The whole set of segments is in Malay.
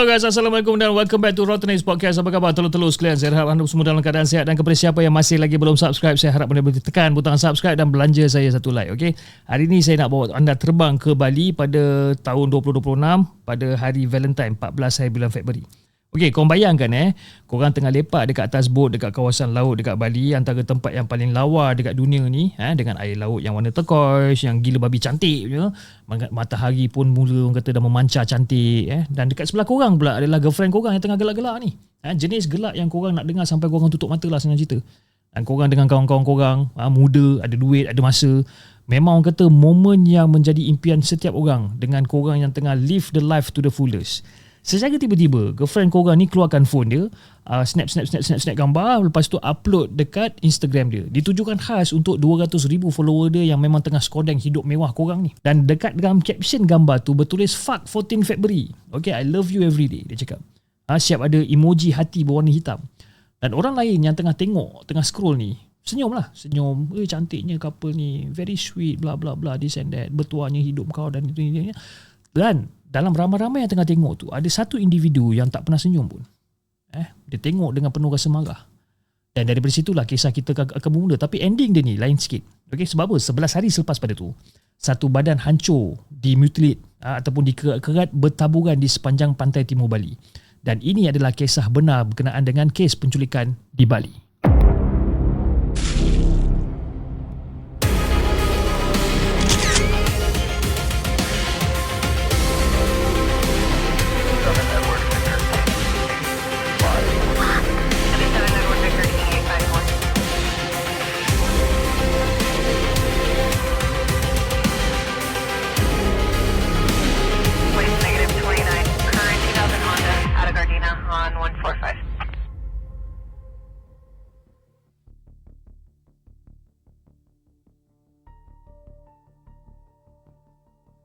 Hello guys, Assalamualaikum dan welcome back to Rotten Eggs Podcast. Apa khabar telur-telur sekalian? Saya harap anda semua dalam keadaan sihat, dan kepada siapa yang masih lagi belum subscribe, saya harap anda boleh tekan butang subscribe dan belanja saya satu like, okay? Hari ini saya nak bawa anda terbang ke Bali pada tahun 2026 pada hari Valentine, 14 hari bulan Februari. Okey, korang bayangkan korang tengah lepak dekat atas bot dekat kawasan laut dekat Bali, antara tempat yang paling lawa dekat dunia ni, dengan air laut yang warna turquoise, yang gila babi cantik punya. Matahari pun mula orang kata dah memancar cantik, dan dekat sebelah korang pula adalah girlfriend korang yang tengah gelak-gelak ni. Jenis gelak yang korang nak dengar sampai korang tutup mata lah senang cerita. Dan korang dengan kawan-kawan korang, muda, ada duit, ada masa. Memang orang kata momen yang menjadi impian setiap orang dengan korang yang tengah live the life to the fullest. Secara tiba-tiba girlfriend korang ni keluarkan phone dia, snap gambar, lepas tu upload dekat Instagram dia. Ditujukan khas untuk 200,000 follower dia yang memang tengah skodeng hidup mewah korang ni. Dan dekat dalam caption gambar tu bertulis fuck 14 February. Okay, I love you every day, dia cakap. Siap ada emoji hati berwarna hitam. Dan orang lain yang tengah tengok, tengah scroll ni, senyum. Cantiknya couple ni, very sweet, bla bla bla, this and that, bertuahnya hidup kau dan itu. Dan dalam ramai-ramai yang tengah tengok tu, ada satu individu yang tak pernah senyum pun. Dia tengok dengan penuh rasa marah. Dan daripada situlah kisah kita akan bermula. Tapi ending dia ni lain sikit. Okay, sebab apa? 11 hari selepas pada tu, satu badan hancur, dimutilate ataupun dikerat bertaburan di sepanjang pantai timur Bali. Dan ini adalah kisah benar berkenaan dengan kes penculikan di Bali.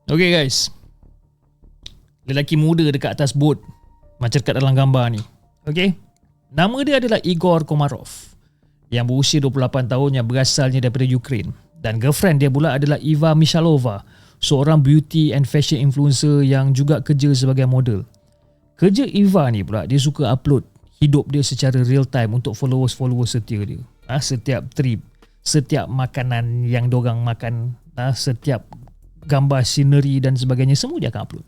Okay guys, lelaki muda dekat atas bot macam dekat dalam gambar ni. Okay, nama dia adalah Igor Komarov yang berusia 28 tahun, yang berasalnya daripada Ukraine. Dan girlfriend dia pula adalah Eva Mishalova, seorang beauty and fashion influencer yang juga kerja sebagai model. Kerja Eva ni pula, dia suka upload hidup dia secara real time untuk followers-followers setia dia. Setiap trip, setiap makanan yang diorang makan, setiap gambar scenery dan sebagainya, semua dia akan upload.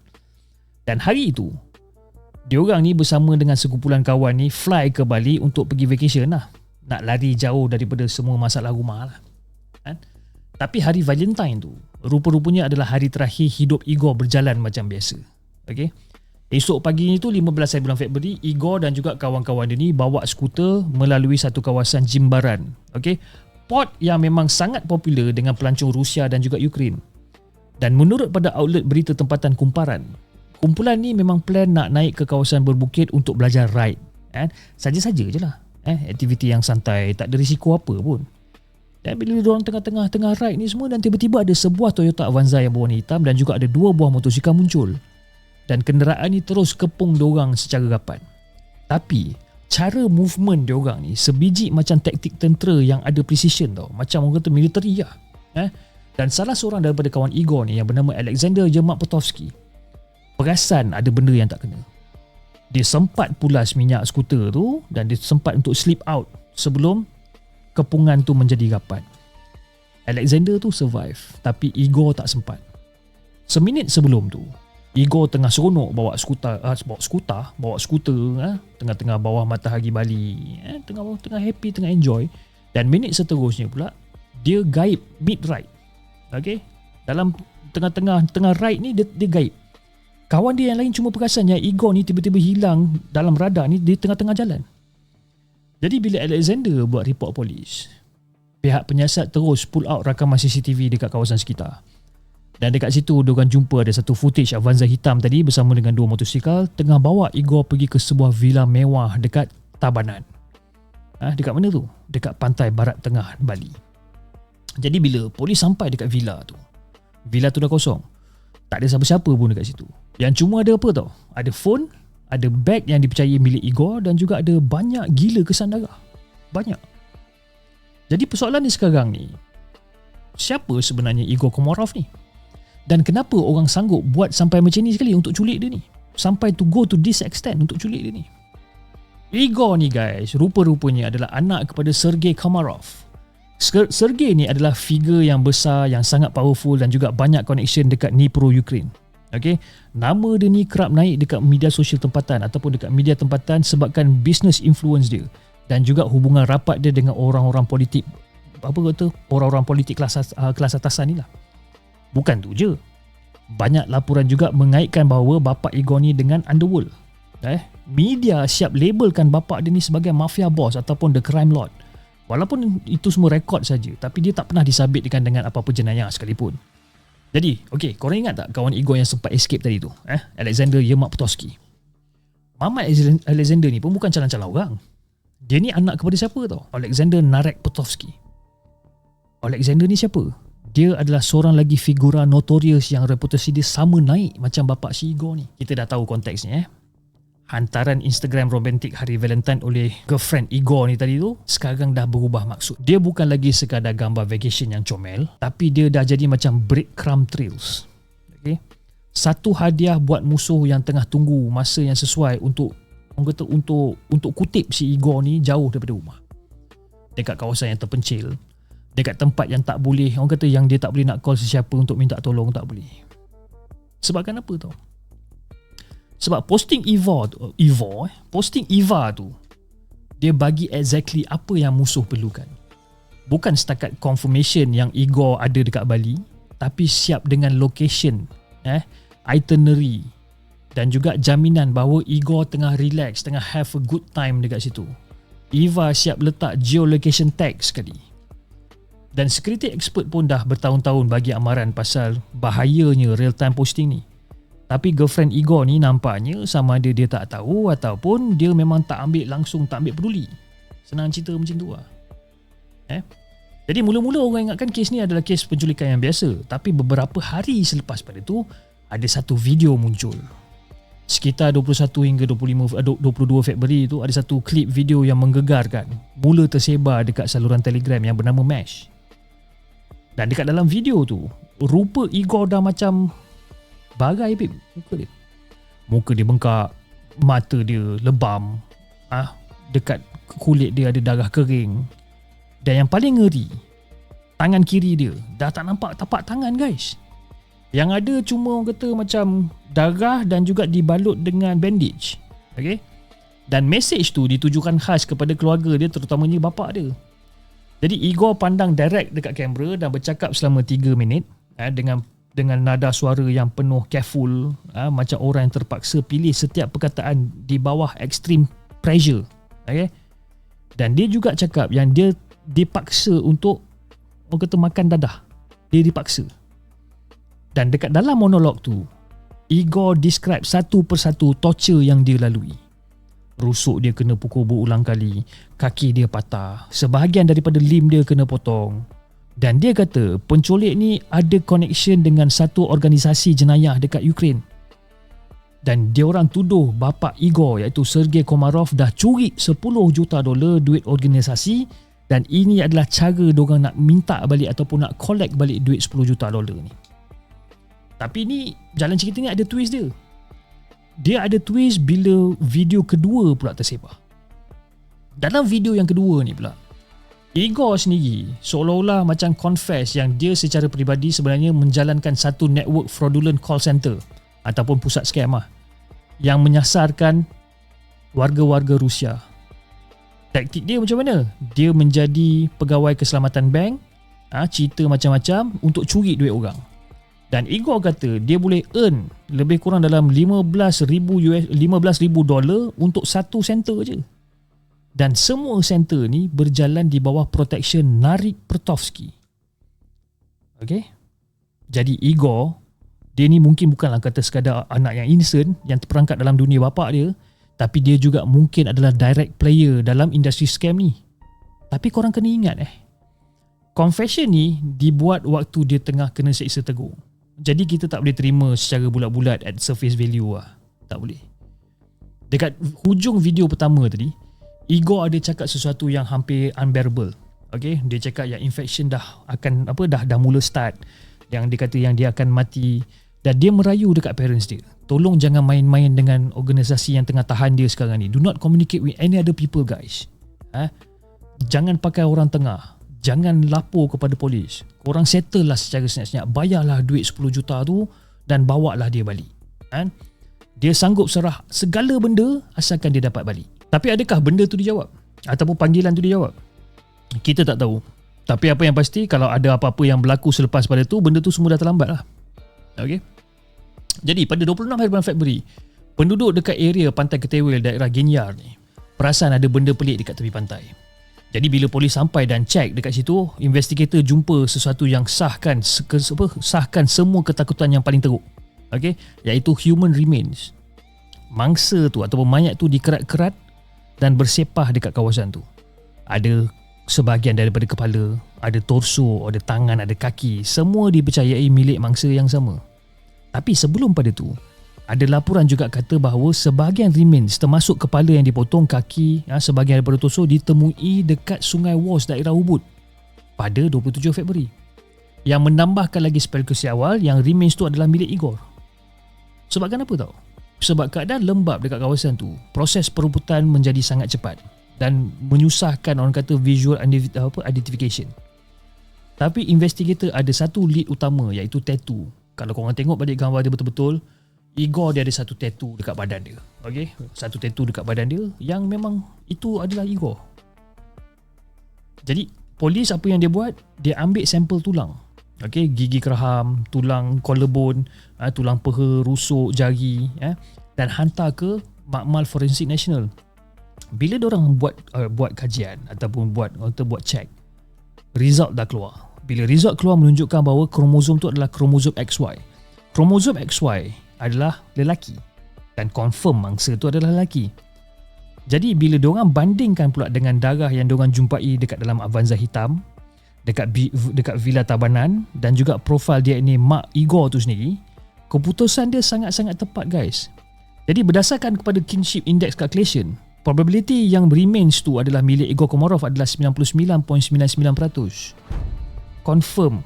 Dan hari itu, diorang ni bersama dengan sekumpulan kawan ni fly ke Bali untuk pergi vacation lah. Nak lari jauh daripada semua masalah rumah lah. Tapi hari Valentine tu, rupa-rupanya adalah hari terakhir hidup Igor berjalan macam biasa. Okay? Esok pagi ni tu, 15 hari bulan Februari, Igor dan juga kawan-kawan dia ni bawa skuter melalui satu kawasan Jimbaran. Okay? Port yang memang sangat popular dengan pelancong Rusia dan juga Ukraine. Dan menurut pada outlet berita tempatan kumparan, kumpulan ni memang plan nak naik ke kawasan berbukit untuk belajar ride. Saja-saja je lah. Aktiviti yang santai, tak ada risiko apa pun. Dan bila diorang tengah-tengah ride ni semua, dan tiba-tiba ada sebuah Toyota Avanza yang berwarna hitam dan juga ada 2 buah motosikal muncul. Dan kenderaan ni terus kepung diorang secara rapat. Tapi cara movement diorang ni sebiji macam taktik tentera yang ada precision tau. Macam orang kata military lah. Dan salah seorang daripada kawan Igor ni yang bernama Alexander Yermak-Petovsky perasan ada benda yang tak kena. Dia sempat pulas minyak skuter tu dan dia sempat untuk slip out sebelum kepungan tu menjadi rapat. Alexander tu survive, tapi Igor tak sempat. Seminit sebelum tu, Igor tengah seronok bawa skuter, tengah-tengah bawah matahari Bali, tengah happy, tengah enjoy. Dan minit seterusnya pula, dia gaib mid-ride. Okay, dalam tengah ride ni dia gaib. Kawan dia yang lain cuma perasan yang Igor ni tiba-tiba hilang dalam radar ni di tengah-tengah jalan. Jadi bila Alexander buat report polis, pihak penyiasat terus pull out rakaman CCTV dekat kawasan sekitar. Dan dekat situ diorang jumpa ada satu footage Avanza hitam tadi bersama dengan 2 motosikal tengah bawa Igor pergi ke sebuah villa mewah dekat Tabanan. Dekat mana tu? Dekat pantai barat tengah Bali. Jadi bila polis sampai dekat villa tu dah kosong. Tak ada siapa-siapa pun dekat situ. Yang cuma ada apa tau? Ada phone, ada beg yang dipercayai milik Igor, dan juga ada banyak gila kesan darah. Banyak. Jadi persoalan ni sekarang ni, siapa sebenarnya Igor Komarov ni? Dan kenapa orang sanggup buat sampai macam ni sekali untuk culik dia ni? sampai to go to this extent untuk culik dia ni. Igor ni guys, rupa-rupanya adalah anak kepada Sergei Komarov. Sergei ni adalah figure yang besar, yang sangat powerful dan juga banyak connection dekat Dnipro Ukraine. Okay? Nama dia ni kerap naik dekat media sosial tempatan ataupun dekat media tempatan sebabkan business influence dia dan juga hubungan rapat dia dengan orang-orang politik, orang-orang politik kelas atasan ni lah. Bukan tu je, banyak laporan juga mengaitkan bahawa bapa Igor ni dengan underworld. Media siap labelkan bapa dia ni sebagai mafia boss ataupun the crime lord. Walaupun itu semua rekod saja, tapi dia tak pernah disabitkan dengan apa-apa jenayah sekalipun. Jadi, okey, korang ingat tak kawan Igor yang sempat escape tadi tu? Alexander Yermak-Potocki. Mamat Alexander ni pun bukan calang-calang orang. Dia ni anak kepada siapa tau? Alexander Narek-Potocki. Alexander ni siapa? Dia adalah seorang lagi figura notorious yang reputasi dia sama naik macam bapa si Igor ni. Kita dah tahu konteksnya. Hantaran Instagram romantik hari Valentine oleh girlfriend Igor ni tadi tu sekarang dah berubah maksud. Dia bukan lagi sekadar gambar vacation yang comel, tapi dia dah jadi macam breadcrumb trails. Okay? Satu hadiah buat musuh yang tengah tunggu masa yang sesuai untuk kutip si Igor ni jauh daripada rumah. Dekat kawasan yang terpencil, dekat tempat yang tak boleh, orang kata yang dia tak boleh nak call sesiapa untuk minta tolong, tak boleh. Sebabkan apa tau? Sebab posting Eva tu dia bagi exactly apa yang musuh perlukan. Bukan setakat confirmation yang Igor ada dekat Bali, tapi siap dengan location, itinerary dan juga jaminan bahawa Igor tengah relax, tengah have a good time dekat situ. Eva siap letak geolocation tag sekali. Dan security expert pun dah bertahun-tahun bagi amaran pasal bahayanya real time posting ni. Tapi girlfriend Igor ni nampaknya sama ada dia tak tahu ataupun dia memang tak ambil peduli. Senang cerita macam tu lah. Jadi mula-mula orang ingatkan kes ni adalah kes penculikan yang biasa. Tapi beberapa hari selepas pada tu, ada satu video muncul. Sekitar 21 hingga 22 Februari tu, ada satu klip video yang menggegarkan. Mula tersebar dekat saluran Telegram yang bernama Mesh. Dan dekat dalam video tu, rupa Igor dah macam bagai babe, muka dia bengkak, mata dia lebam, dekat kulit dia ada darah kering. Dan yang paling ngeri, tangan kiri dia dah tak nampak tapak tangan guys. Yang ada cuma orang kata macam darah dan juga dibalut dengan bandage. Okay? Dan message tu ditujukan khas kepada keluarga dia, terutamanya bapa dia. Jadi Igor pandang direct dekat kamera dan bercakap selama 3 minit dengan nada suara yang penuh careful, macam orang yang terpaksa pilih setiap perkataan di bawah extreme pressure. Okay? Dan dia juga cakap yang dia dipaksa untuk orang kata makan dadah. Dia dipaksa. Dan dekat dalam monolog tu, Igor describe satu persatu torture yang dia lalui. Rusuk dia kena pukul berulang kali, kaki dia patah, sebahagian daripada limb dia kena potong. Dan dia kata penculik ni ada connection dengan satu organisasi jenayah dekat Ukraine. Dan dia orang tuduh bapa Igor iaitu Sergei Komarov dah curi $10 juta duit organisasi, dan ini adalah cara diorang nak minta balik ataupun nak collect balik duit $10 juta ni. Tapi ni jalan cerita ni ada twist dia. Dia ada twist bila video kedua pula tersebar. Dalam video yang kedua ni pula, Igor sendiri seolah-olah macam confess yang dia secara peribadi sebenarnya menjalankan satu network fraudulent call center ataupun pusat scam yang menyasarkan warga-warga Rusia. Taktik dia macam mana? Dia menjadi pegawai keselamatan bank, cerita macam-macam untuk curi duit orang. Dan Igor kata dia boleh earn lebih kurang dalam $15,000 untuk satu center je. Dan semua center ni berjalan di bawah protection Narek-Potocki. Okay? Jadi Igor, dia ni mungkin bukanlah kata sekadar anak yang innocent yang terperangkap dalam dunia bapa dia, tapi dia juga mungkin adalah direct player dalam industri scam ni. Tapi korang kena ingat confession ni dibuat waktu dia tengah kena seksa tegur. Jadi kita tak boleh terima secara bulat-bulat at surface value Tak boleh. Dekat hujung video pertama tadi, Igor ada cakap sesuatu yang hampir unbearable. Okay? Dia cakap yang infection dah mula start. Yang dia kata yang dia akan mati Dan dia merayu dekat parents dia, tolong jangan main-main dengan organisasi yang tengah tahan dia sekarang ni. Do not communicate with any other people guys. Jangan pakai orang tengah, jangan lapor kepada polis. Korang settle lah secara senyap-senyap, bayarlah duit 10 juta tu dan bawa lah dia balik. Dia sanggup serah segala benda asalkan dia dapat balik. Tapi adakah benda tu dijawab? Ataupun panggilan tu dijawab? Kita tak tahu. Tapi apa yang pasti, kalau ada apa-apa yang berlaku selepas pada tu, benda tu semua dah terlambat lah. Okay. Jadi pada 26 hari bulan Februari, penduduk dekat area Pantai Ketewel daerah Ginyar ni perasan ada benda pelik dekat tepi pantai. Jadi bila polis sampai dan cek dekat situ, investigator jumpa sesuatu yang sahkan semua ketakutan yang paling teruk. Okay? Iaitu human remains. Mangsa tu ataupun mayat tu dikerat-kerat dan bersepah dekat kawasan tu. Ada sebahagian daripada kepala, ada torso, ada tangan, ada kaki, semua dipercayai milik mangsa yang sama. Tapi sebelum pada tu, ada laporan juga kata bahawa sebahagian remains termasuk kepala yang dipotong, kaki, sebahagian daripada torso ditemui dekat Sungai Was daerah Ubud pada 27 Februari. Yang menambahkan lagi spekulasi awal yang remains tu adalah milik Igor. Sebabkan apa tau? Sebab keadaan lembap dekat kawasan tu, proses perebutan menjadi sangat cepat dan menyusahkan orang kata visual identification. Tapi investigator ada satu lead utama iaitu tattoo. Kalau korang tengok balik gambar dia betul-betul, Igor dia ada satu tattoo dekat badan dia. Okay? Satu tattoo dekat badan dia yang memang itu adalah Igor. Jadi polis apa yang dia buat, dia ambil sampel tulang. Okay? Gigi geraham, tulang collarbone, tulang peha, rusuk, jari, dan hantar ke Makmal Forensik Nasional. Bila diorang buat kajian ataupun buat check, result dah keluar. Bila result keluar menunjukkan bahawa kromosom tu adalah kromosom XY. Kromosom XY adalah lelaki dan confirm mangsa tu adalah lelaki. Jadi bila diorang bandingkan pula dengan darah yang diorang jumpai dekat dalam Avanza hitam, dekat Villa Tabanan dan juga profil DNA Mak Igor tu sendiri, keputusan dia sangat-sangat tepat guys. Jadi berdasarkan kepada kinship index calculation, probability yang remains tu adalah milik Igor Komarov adalah 99.99%. Confirm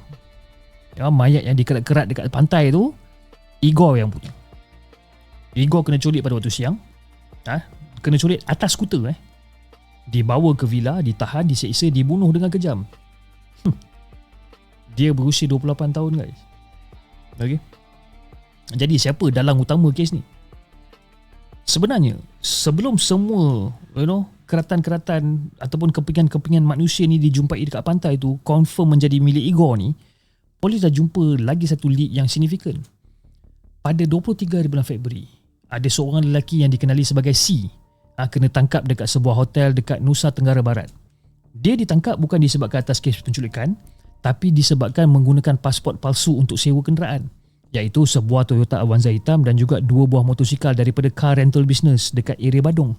mayat yang dikerat-kerat dekat pantai tu Igor yang punya. Igor kena culik pada waktu siang. Kena culik atas skuter. Dibawa ke villa, ditahan, diseksa, dibunuh dengan kejam. Dia berusia 28 tahun guys. Okay. Jadi siapa dalang utama kes ni? Sebenarnya sebelum semua keratan-keratan ataupun kepingan-kepingan manusia ni dijumpai dekat pantai tu confirm menjadi milik Igor ni, polis dah jumpa lagi satu lead yang signifikan. Pada 23 hari bulan Februari, ada seorang lelaki yang dikenali sebagai C kena tangkap dekat sebuah hotel dekat Nusa Tenggara Barat. Dia ditangkap bukan disebabkan atas kes penculikan, tapi disebabkan menggunakan pasport palsu untuk sewa kenderaan, iaitu sebuah Toyota Avanza hitam dan juga 2 buah motosikal daripada car rental business dekat area Badung.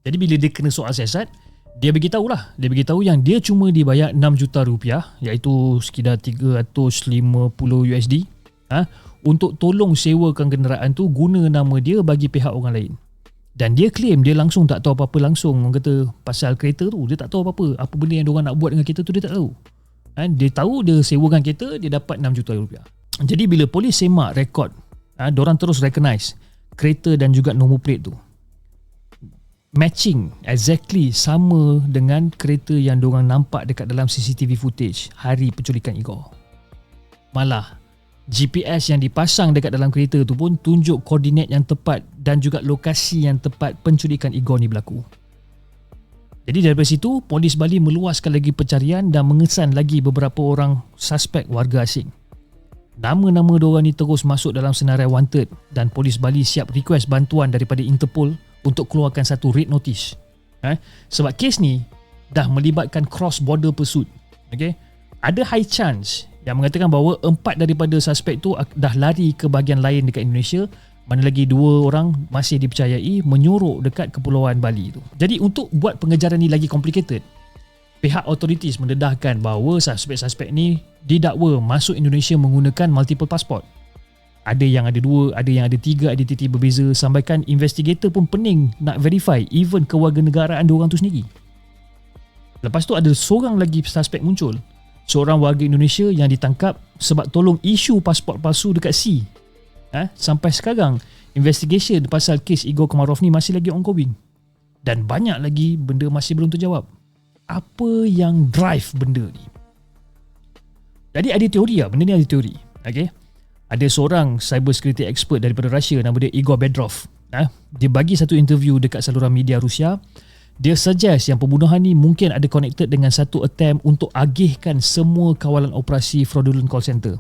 Jadi bila dia kena soal siasat, dia beritahu yang dia cuma dibayar 6 juta rupiah, iaitu sekitar 350 USD, untuk tolong sewakan kenderaan tu guna nama dia bagi pihak orang lain. Dan dia claim dia langsung tak tahu apa-apa langsung, orang kata pasal kereta tu, dia tak tahu apa-apa. Apa benda yang diorang nak buat dengan kereta tu dia tak tahu. Dia tahu dia sewakan kereta, dia dapat 6 juta rupiah. Jadi bila polis semak rekod, diorang terus recognize kereta dan juga nombor plate tu matching exactly sama dengan kereta yang diorang nampak dekat dalam CCTV footage hari penculikan Igor. Malah GPS yang dipasang dekat dalam kereta tu pun tunjuk koordinat yang tepat dan juga lokasi yang tepat penculikan Igor ni berlaku. Jadi daripada situ, polis Bali meluaskan lagi pencarian dan mengesan lagi beberapa orang suspek warga asing. Nama-nama diorang ni terus masuk dalam senarai wanted dan polis Bali siap request bantuan daripada Interpol untuk keluarkan satu red notice. Sebab kes ni dah melibatkan cross border pursuit. Okay? Ada high chance yang mengatakan bahawa 4 daripada suspek tu dah lari ke bahagian lain dekat Indonesia, mana lagi 2 orang masih dipercayai menyorok dekat Kepulauan Bali tu. Jadi untuk buat pengejaran ni lagi complicated, pihak authorities mendedahkan bahawa suspek-suspek ni didakwa masuk Indonesia menggunakan multiple passport. Ada yang ada 2, ada yang ada 3 identiti berbeza, sampaikan investigator pun pening nak verify even kewarganegaraan diorang tu sendiri. Lepas tu ada seorang lagi suspek muncul, seorang warga Indonesia yang ditangkap sebab tolong isu pasport palsu dekat C. Sampai sekarang investigation pasal kes Igor Komarov ni masih lagi ongoing dan banyak lagi benda masih belum terjawab. Apa yang drive benda ni? Jadi ada teori lah, benda ni ada teori. Okay? Ada seorang cyber security expert daripada Russia, nama dia Igor Bedrov. Dia bagi satu interview dekat saluran media Rusia. Dia suggest yang pembunuhan ni mungkin ada connected dengan satu attempt untuk agihkan semua kawalan operasi fraudulent call center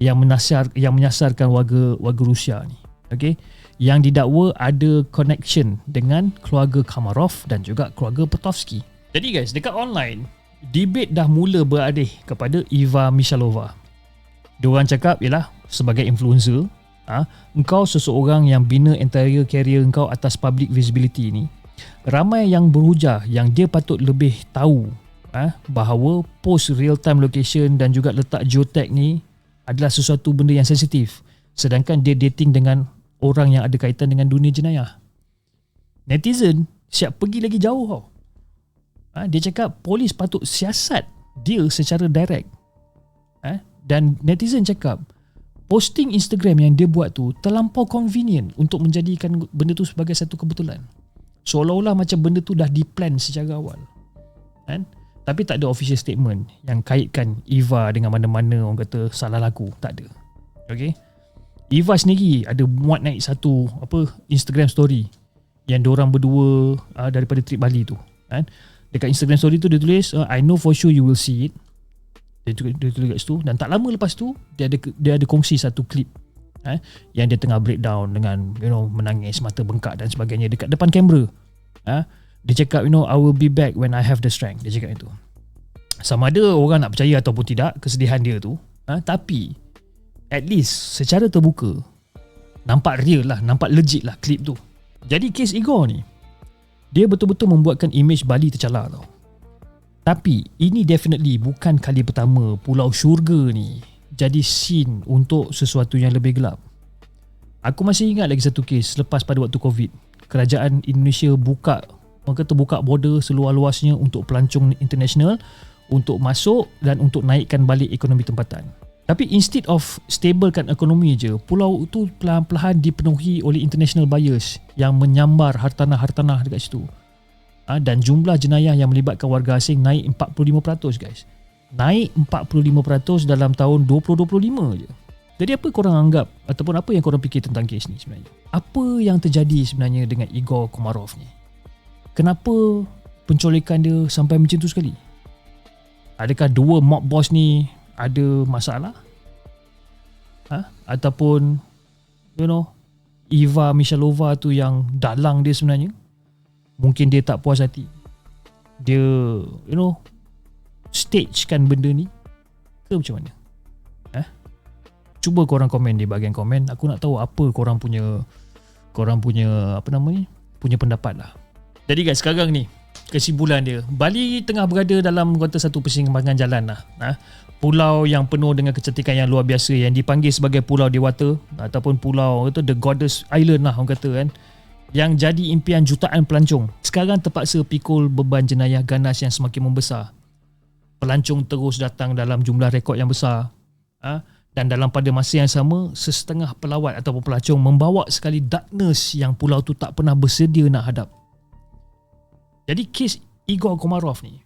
yang menyasarkan warga Rusia ni. Okay? Yang didakwa ada connection dengan keluarga Komarov dan juga keluarga Petovsky. Jadi guys, dekat online, debate dah mula beralih kepada Eva Mishalova. Diorang cakap ialah sebagai influencer, engkau seseorang yang bina entire career engkau atas public visibility ni. Ramai yang berhujah yang dia patut lebih tahu bahawa post real time location dan juga letak geotag ni adalah sesuatu benda yang sensitif, sedangkan dia dating dengan orang yang ada kaitan dengan dunia jenayah. Netizen siap pergi lagi jauh tau. Dia cakap polis patut siasat dia secara direct. Dan netizen cakap posting Instagram yang dia buat tu terlampau convenient untuk menjadikan benda tu sebagai satu kebetulan. Seolah-olah macam benda tu dah diplan secara awal. Tapi tak ada official statement yang kaitkan Eva dengan mana-mana orang kata salah laku. Tak ada. Okay? Eva sendiri ada muat naik satu Instagram story yang diorang berdua daripada trip Bali tu. Dekat Instagram story tu dia tulis, I know for sure you will see it. Dia tulis kat situ. Dan tak lama lepas tu dia ada kongsi satu klip yang dia tengah breakdown dengan menangis, mata bengkak dan sebagainya dekat depan kamera. Dia cakap I will be back when I have the strength. Dia cakap itu. Sama ada orang nak percaya ataupun tidak kesedihan dia tu, tapi at least secara terbuka nampak real lah, nampak legit lah klip tu. Jadi kes Igor ni dia betul-betul membuatkan image Bali tercalar tau. Tapi ini definitely bukan kali pertama Pulau Syurga ni jadi scene untuk sesuatu yang lebih gelap. Aku masih ingat lagi satu kes lepas pada waktu COVID. Kerajaan Indonesia buka border seluas-luasnya untuk pelancong international untuk masuk dan untuk naikkan balik ekonomi tempatan. Tapi instead of stablekan ekonomi je, pulau tu perlahan-lahan dipenuhi oleh international buyers yang menyambar hartanah-hartanah dekat situ. Dan jumlah jenayah yang melibatkan warga asing naik 45% guys. Naik 45% dalam tahun 2025 je. Jadi apa korang anggap ataupun apa yang korang fikir tentang kes ni sebenarnya? Apa yang terjadi sebenarnya dengan Igor Komarov ni? Kenapa penculikan dia sampai macam tu sekali? Adakah dua mob boss ni ada masalah? Ataupun Eva Mishalova tu yang dalang dia sebenarnya? Mungkin dia tak puas hati. Dia stagekan benda ni ke macam mana? Cuba korang komen di bahagian komen. Aku nak tahu apa korang punya punya pendapat lah. Jadi guys, sekarang ni kesimpulan dia, Bali tengah berada dalam kata satu persimpangan jalan lah. Pulau yang penuh dengan kecantikan yang luar biasa yang dipanggil sebagai Pulau Dewata ataupun pulau itu The Goddess Island lah orang kata kan, yang jadi impian jutaan pelancong sekarang terpaksa pikul beban jenayah ganas yang semakin membesar. Pelancong terus datang dalam jumlah rekod yang besar, dan dalam pada masa yang sama sesetengah pelawat ataupun pelancong membawa sekali darkness yang pulau tu tak pernah bersedia nak hadap. Jadi kes Igor Komarov ni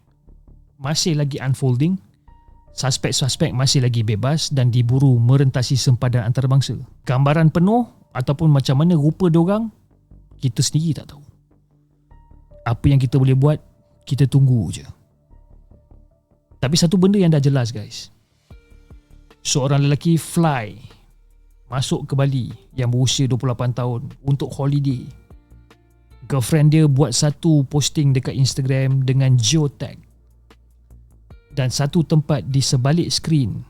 masih lagi unfolding. Suspek-suspek masih lagi bebas dan diburu merentasi sempadan antarabangsa. Gambaran penuh ataupun macam mana rupa diorang, kita sendiri tak tahu. Apa yang kita boleh buat, kita tunggu je. Tapi satu benda yang dah jelas guys, seorang lelaki fly masuk ke Bali yang berusia 28 tahun untuk holiday. Girlfriend dia buat satu posting dekat Instagram dengan geotag. Dan satu tempat di sebalik skrin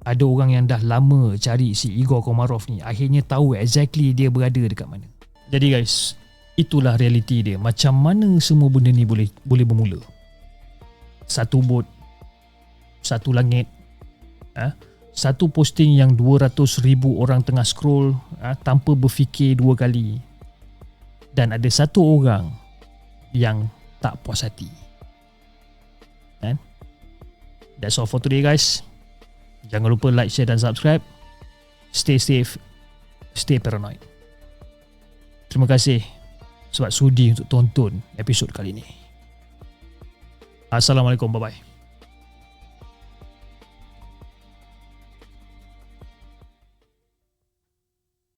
ada orang yang dah lama cari si Igor Komarov ni, akhirnya tahu exactly dia berada dekat mana. Jadi guys, itulah realiti dia. Macam mana semua benda ni boleh bermula. Satu bot, satu langit, satu posting yang 200,000 orang tengah scroll tanpa berfikir dua kali, dan ada satu orang yang tak puas hati. That's all for today guys. Jangan lupa like, share dan subscribe. Stay safe, stay paranoid. Terima kasih sebab sudi untuk tonton episod kali ini. Assalamualaikum, bye-bye.